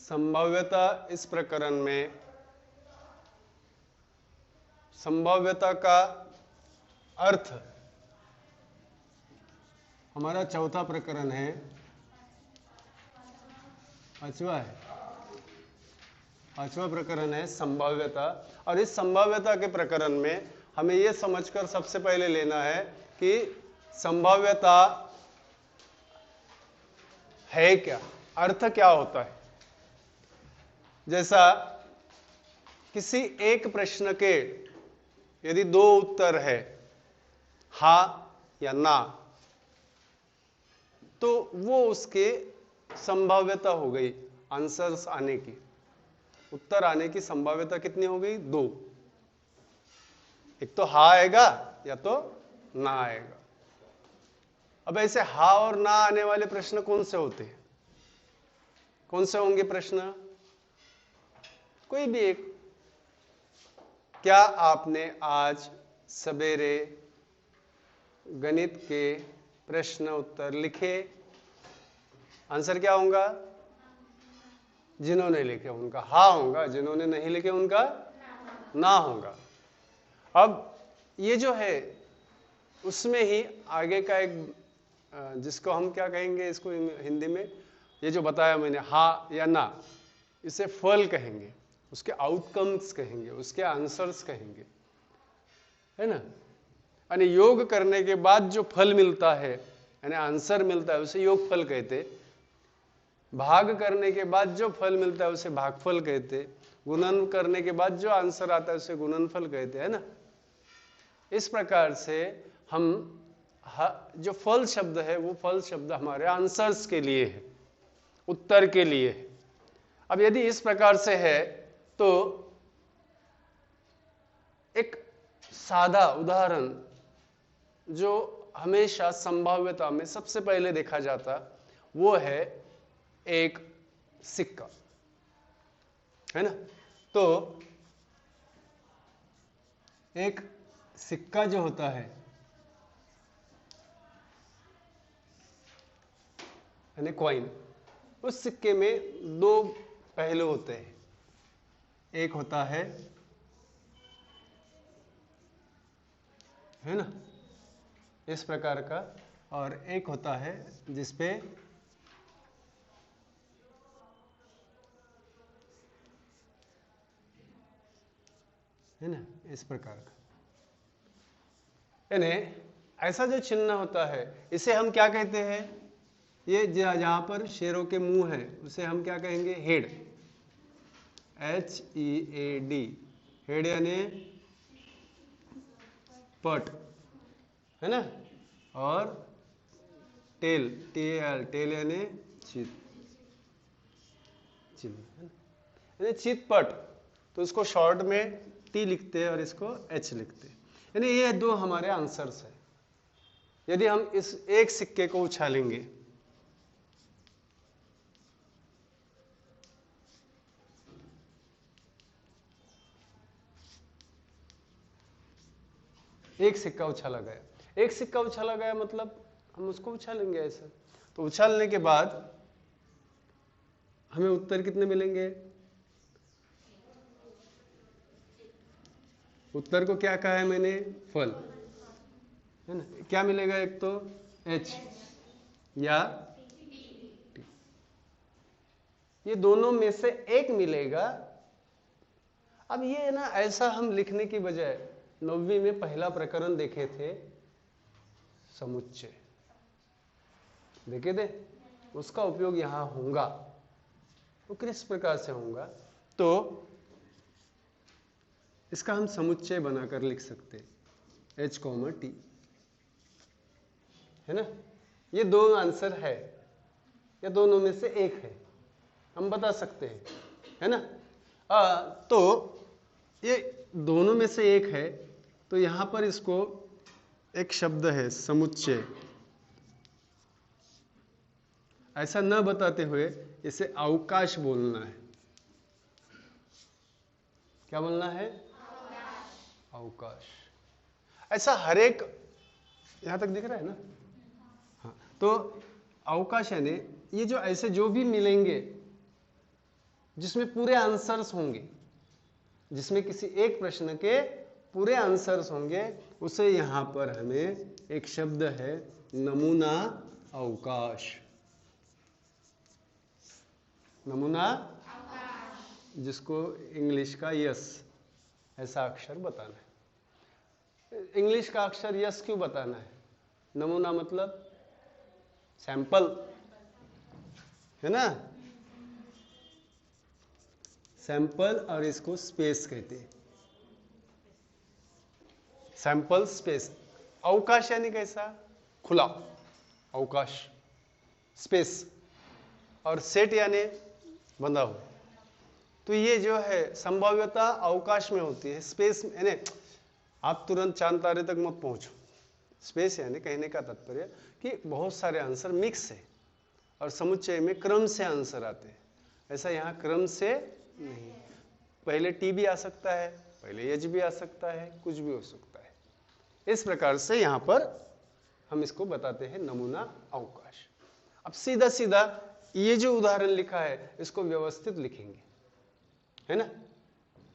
संभाव्यता इस प्रकरण में संभाव्यता का अर्थ हमारा चौथा प्रकरण है, पांचवा प्रकरण है संभाव्यता। और इस संभाव्यता के प्रकरण में हमें यह समझकर सबसे पहले लेना है कि संभाव्यता है क्या, अर्थ क्या होता है। जैसा किसी एक प्रश्न के यदि दो उत्तर है, हाँ या ना, तो वो उसके संभाव्यता हो गई, आंसर्स आने की, उत्तर आने की संभाव्यता कितनी हो गई? 2। एक तो हाँ आएगा या तो ना आएगा। अब ऐसे हाँ और ना आने वाले प्रश्न कौन से होते हैं? कौन से होंगे प्रश्न? कोई भी एक। क्या आपने आज सवेरे गणित के प्रश्न उत्तर लिखे? आंसर क्या होगा? जिन्होंने लिखे उनका हाँ होगा, जिन्होंने नहीं लिखे उनका ना होगा। अब ये जो है उसमें ही आगे का एक, जिसको हम क्या कहेंगे इसको हिंदी में, ये जो बताया मैंने हाँ या ना, इसे फल कहेंगे, उसके आउटकम्स कहेंगे, उसके आंसर्स कहेंगे, है ना। यानी योग करने के बाद जो फल मिलता है, यानी आंसर मिलता है, उसे योग फल कहते। भाग करने के बाद जो फल मिलता है उसे भागफल कहते। गुणन करने के बाद जो आंसर आता है उसे गुणनफल कहते, है ना। इस प्रकार से हम जो फल शब्द है वो फल शब्द हमारे आंसर्स के लिए है, उत्तर के लिए है। अब यदि इस प्रकार से है तो एक सादा उदाहरण जो हमेशा संभाव्यता में सबसे पहले देखा जाता वो है एक सिक्का, है ना। तो एक सिक्का जो होता है, यानी कॉइन, उस सिक्के में दो पहलू होते हैं। एक होता है ना, इस प्रकार का, और एक होता है जिसपे है ना, इस प्रकार का। यानी ऐसा जो चिन्ह होता है इसे हम क्या कहते हैं? ये जहां पर शेरों के मुंह है उसे हम क्या कहेंगे? हेड, HEAD, हेड यानी पट, है ना। और टेल, TAL, टेल यानी चित, यानी चितपट। तो इसको शॉर्ट में T लिखते हैं और इसको H लिखते हैं। यानी ये दो हमारे आंसर्स है। यदि हम इस एक सिक्के को उछालेंगे, एक सिक्का उछाला गया, एक सिक्का उछाला गया मतलब हम उसको उछालेंगे ऐसा। तो उछालने के बाद हमें उत्तर कितने मिलेंगे? उत्तर को क्या कहा है मैंने? फल, है ना। क्या मिलेगा? एक तो H या T, ये दोनों में से एक मिलेगा। अब ये ना ऐसा हम लिखने की बजाय 9वीं में पहला प्रकरण देखे थे, समुच्चय देखे थे, उसका उपयोग यहां होगा। वो किस प्रकार से होगा? तो इसका हम समुच्चय बनाकर लिख सकते हैं, H, T, है ना। ये दो आंसर है, या दोनों में से एक है, हम बता सकते हैं, है ना। तो ये दोनों में से एक है, तो यहां पर इसको एक शब्द है समुच्चय, ऐसा न बताते हुए इसे अवकाश बोलना है। क्या बोलना है? अवकाश। ऐसा हर एक, यहां तक दिख रहा है ना? हाँ, तो अवकाश यानी ये जो ऐसे जो भी मिलेंगे जिसमें पूरे आंसर्स होंगे, जिसमें किसी एक प्रश्न के पूरे आंसर्स होंगे, उसे यहां पर हमें एक शब्द है नमूना अवकाश। नमूना जिसको इंग्लिश का यस ऐसा अक्षर बताना है। इंग्लिश का अक्षर यस क्यों बताना है? नमूना मतलब सैंपल, है ना, सैंपल, और इसको स्पेस कहते हैं, सैंपल स्पेस। अवकाश यानी कैसा? खुला अवकाश, स्पेस, और सेट यानी बंधा हुआ। तो ये जो है संभाव्यता अवकाश में होती है, स्पेस यानी आप तुरंत चांद तारे तक मत पहुंचो। स्पेस यानी कहने का तात्पर्य कि बहुत सारे आंसर मिक्स है और समुच्चय में क्रम से आंसर आते हैं। ऐसा यहाँ क्रम से नहीं, पहले टी भी आ सकता है, पहले एच भी आ सकता है, कुछ भी हो सकता है। इस प्रकार से यहाँ पर हम इसको बताते हैं नमूना अवकाश। अब सीधा सीधा ये जो उदाहरण लिखा है इसको व्यवस्थित लिखेंगे, है ना,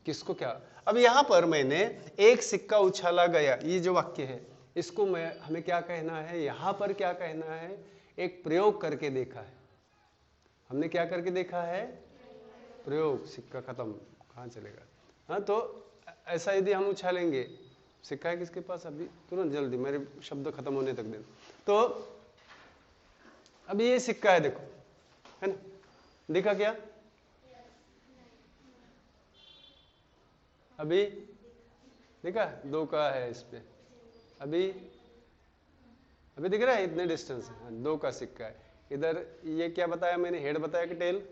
किसको क्या। अब यहां पर मैंने एक सिक्का उछाला गया, ये जो वाक्य है इसको हमें क्या कहना है, यहां पर क्या कहना है, एक प्रयोग करके देखा है। हमने क्या करके देखा है? प्रयोग। सिक्का खत्म, कहां चलेगा। हाँ, तो ऐसा यदि हम उछालेंगे, सिक्का है किसके पास अभी, तुरंत जल्दी मेरे शब्द खत्म होने तक देना। तो अभी ये सिक्का है, देखो, है ना, दिखा क्या? अभी देखा, 2 का है इस पे, अभी दिख रहा है, इतने डिस्टेंस है, 2 का सिक्का है। इधर ये क्या बताया मैंने, हेड बताया कि टेल?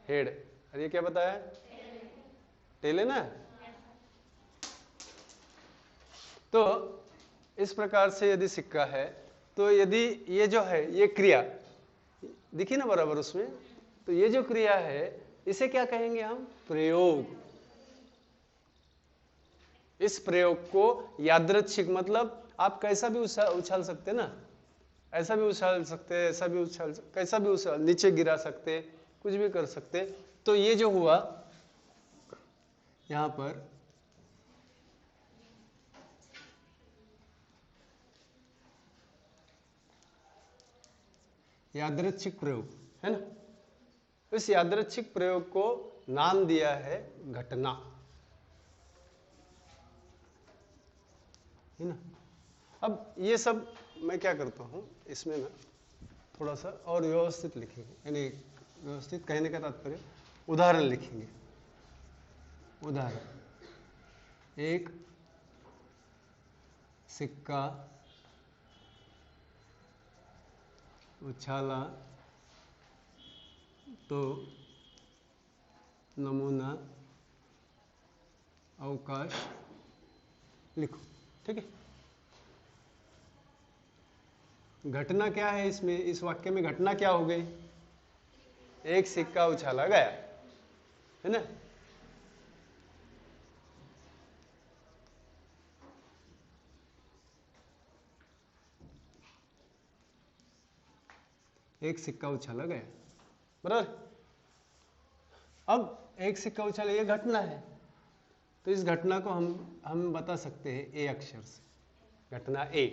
हेड। और ये क्या बताया? टेल है ना। तो इस प्रकार से यदि सिक्का है, तो यदि ये जो है ये क्रिया दिखी ना बराबर उसमें, तो ये जो क्रिया है इसे क्या कहेंगे हम? प्रयोग। इस प्रयोग को यादृच्छिक, मतलब आप कैसा भी उछाल सकते ना, ऐसा भी उछाल सकते, ऐसा भी उछाल, कैसा भी उछाल, नीचे गिरा सकते, कुछ भी कर सकते। तो ये जो हुआ यहां पर यादृच्छिक प्रयोग है ना, इस यादृच्छिक प्रयोग को नाम दिया है घटना, है ना। अब ये सब मैं क्या करता हूं, इसमें ना थोड़ा सा और व्यवस्थित लिखेंगे, यानी व्यवस्थित कहने का तात्पर्य उदाहरण लिखेंगे। उदाहरण, एक सिक्का उछाला तो नमूना अवकाश लिखो, ठीक है। घटना क्या है इसमें, इस वाक्य में घटना क्या हो गई? एक सिक्का उछाला गया, है ना। एक सिक्का उछाला गया, बराबर। अब एक सिक्का उछाला, ये घटना है, तो इस घटना को हम बता सकते हैं ए अक्षर से, घटना ए,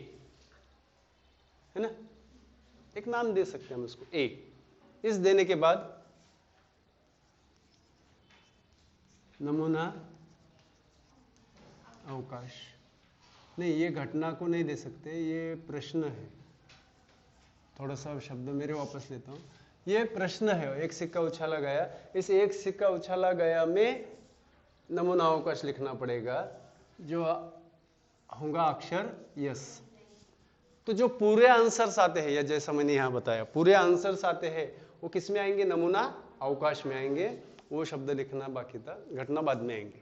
है ना, एक नाम दे सकते हैं हम उसको ए। इस देने के बाद नमूना अवकाश, नहीं ये घटना को नहीं दे सकते, ये प्रश्न है, थोड़ा सा शब्द मेरे वापस लेता हूं। ये प्रश्न है, एक सिक्का उछाला गया, इस एक सिक्का उछाला गया में नमूना अवकाश लिखना पड़ेगा, जो होगा अक्षर यस। तो जो पूरे आंसर्स आते हैं, या जैसा मैंने यहां बताया पूरे आंसर्स आते हैं, वो किस में आएंगे? नमूना अवकाश में आएंगे। वो शब्द लिखना बाकी था, घटना बाद में आएंगे,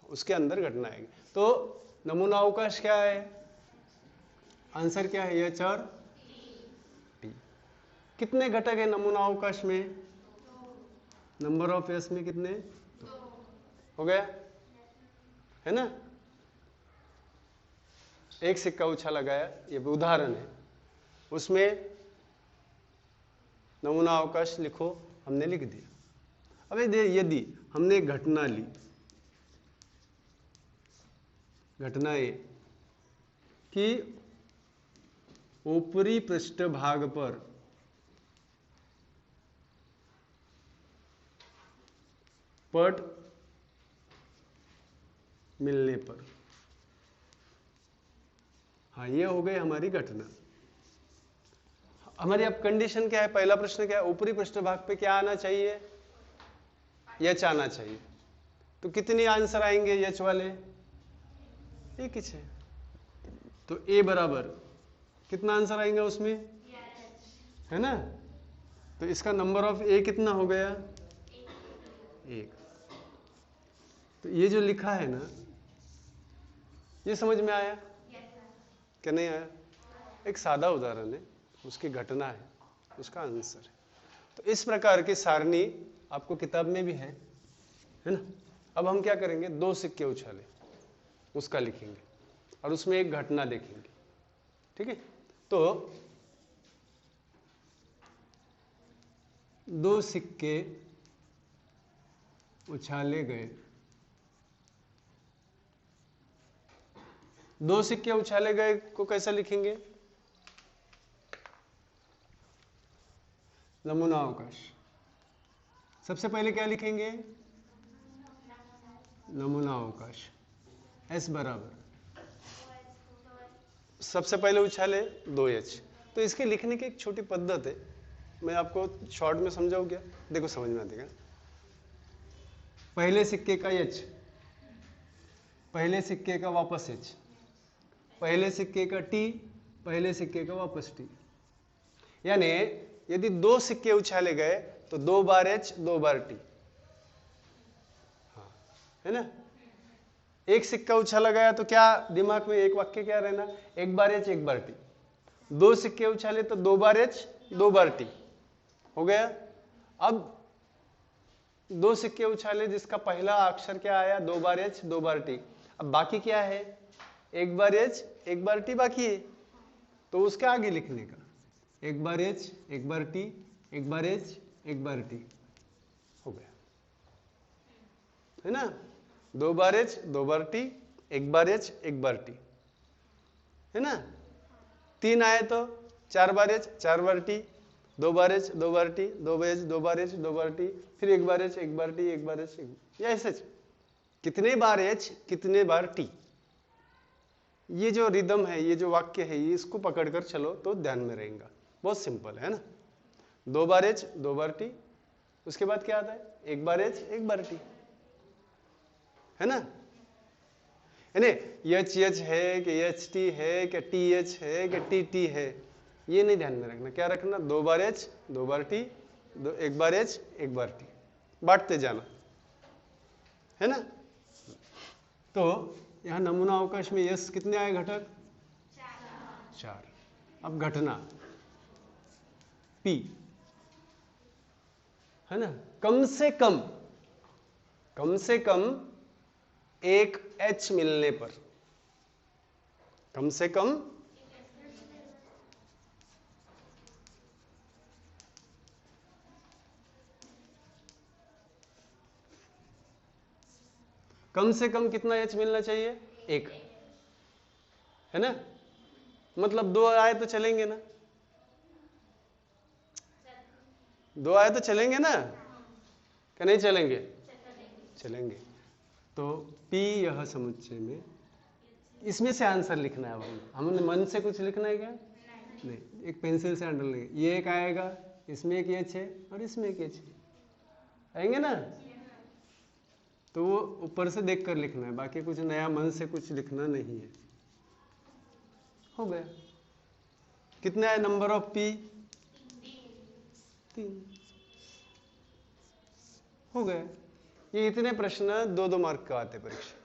उसके अंदर घटना आएगी। तो नमूना अवकाश क्या है? आंसर क्या है? एच और टी। कितने घटक है नमूना अवकाश में? नंबर ऑफ एस में कितने? 2 हो गया, है ना। एक सिक्का उछाला गया, ये उदाहरण है, उसमें नमूना अवकाश लिखो, हमने लिख दिया। अब यदि हमने एक घटना ली, घटना ये कि ऊपरी पृष्ठभाग पर पट मिलने पर, हाँ ये हो गई हमारी घटना। हमारी अब कंडीशन क्या है, पहला प्रश्न क्या है, ऊपरी पृष्ठभाग पे क्या आना चाहिए, एच आना चाहिए। तो कितने आंसर आएंगे एच वाले, एक ही है। तो ए बराबर कितना आंसर आएंगे उसमें, है ना। तो इसका नंबर ऑफ ए कितना हो गया, एक। तो ये जो लिखा है ना, ये समझ में आया क्या नहीं आया? एक सादा उदाहरण है, उसकी घटना है, उसका आंसर है। तो इस प्रकार की सारणी आपको किताब में भी है ना। अब हम क्या करेंगे, 2 सिक्के उछाले उसका लिखेंगे और उसमें एक घटना देखेंगे, ठीक है। तो 2 सिक्के उछाले गए, 2 सिक्के उछाले गए को कैसा लिखेंगे, नमूना अवकाश। सबसे पहले क्या लिखेंगे, नमूना अवकाश, एस बराबर सबसे पहले उछाले 2h। तो इसके लिखने की एक छोटी पद्धत है, मैं आपको शॉर्ट में समझाऊं क्या, देखो समझ में आएगा। पहले सिक्के का h, पहले सिक्के का वापस h, पहले सिक्के का t, पहले सिक्के का वापस t। यानी यदि 2 सिक्के उछाले गए तो 2 बार h 2 बार t, हाँ है ना। एक सिक्का उछाला गया तो क्या दिमाग में एक वाक्य क्या रहना, 1 बार h 1 बार t। 2 सिक्के उछाले तो 2 बार h 2 बार t हो गया। अब 2 सिक्के उछाले जिसका पहला अक्षर क्या आया, 2 बार h 2 बार t। अब बाकी क्या है, 1 बार h 1 बार t बाकी है, तो उसके आगे लिखने का 1 बार h 1 बार t 1 बार h 1 बार t हो गया, है ना। 2 बार h 2 बार t 1 बार h 1 बार t, है ना। 3 आए तो 4 बार h 4 बार t, 2 बार h 2 बार t 2 बार h 2 बार h 2 बार t, फिर 1 बार h 1 बार t 1 बार h 1, या ऐसे कितने बार h कितने बार t। ये जो रिदम है, ये जो वाक्य है, ये इसको पकड़कर चलो तो ध्यान में रहेगा, बहुत सिंपल है ना। 2 बार h 2 बार t, उसके बाद क्या आता है, 1 बार h 1 बार t, है ना। यानी एच एच है कि एच टी है कि टी एच है कि टी टी है, ये नहीं ध्यान में रखना। क्या रखना, 2 बार एच 2 बार टी 1 बार एच 1 बार टी, बांटते जाना, है ना। तो यहाँ नमूना अवकाश में यस कितने आए घटक, 4। अब घटना पी, है ना, कम से कम एक h मिलने पर, कम से कम कितना h मिलना चाहिए, 1, है ना। मतलब 2 आए तो चलेंगे ना, 2 आए तो चलेंगे ना, क्या नहीं चलेंगे, चलेंगे। तो P यह समुच्चय में, इसमें से आंसर लिखना है। हमने मन से कुछ लिखना है क्या, नहीं, एक पेंसिल से अंडरलाइन, ये एक आएगा, इसमें एक एच है और इसमें एक एच है, आएंगे ना। तो वो ऊपर से देखकर लिखना है, बाकी कुछ नया मन से कुछ लिखना नहीं है। हो गया, कितने आए नंबर ऑफ P, 3 हो गए। ये इतने प्रश्न 2-2 मार्क का आते परीक्षा,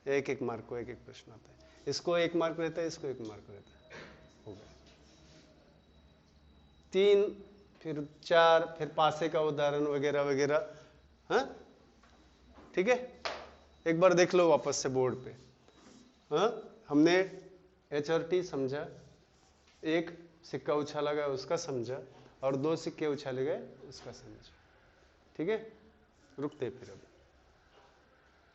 1-1 मार्क को 1-1 प्रश्न आता है। इसको 1 मार्क रहता है, इसको 1 मार्क रहता है। हो गया 3, फिर 4, फिर पासे का उदाहरण वगैरह वगैरह, हाँ ठीक है। एक बार देख लो वापस से बोर्ड पे, हाँ हमने एच और टी समझा, एक सिक्का उछाला गया उसका समझा, और 2 सिक्के उछाले गए उसका समझा, ठीक है, रुकते फिर अब।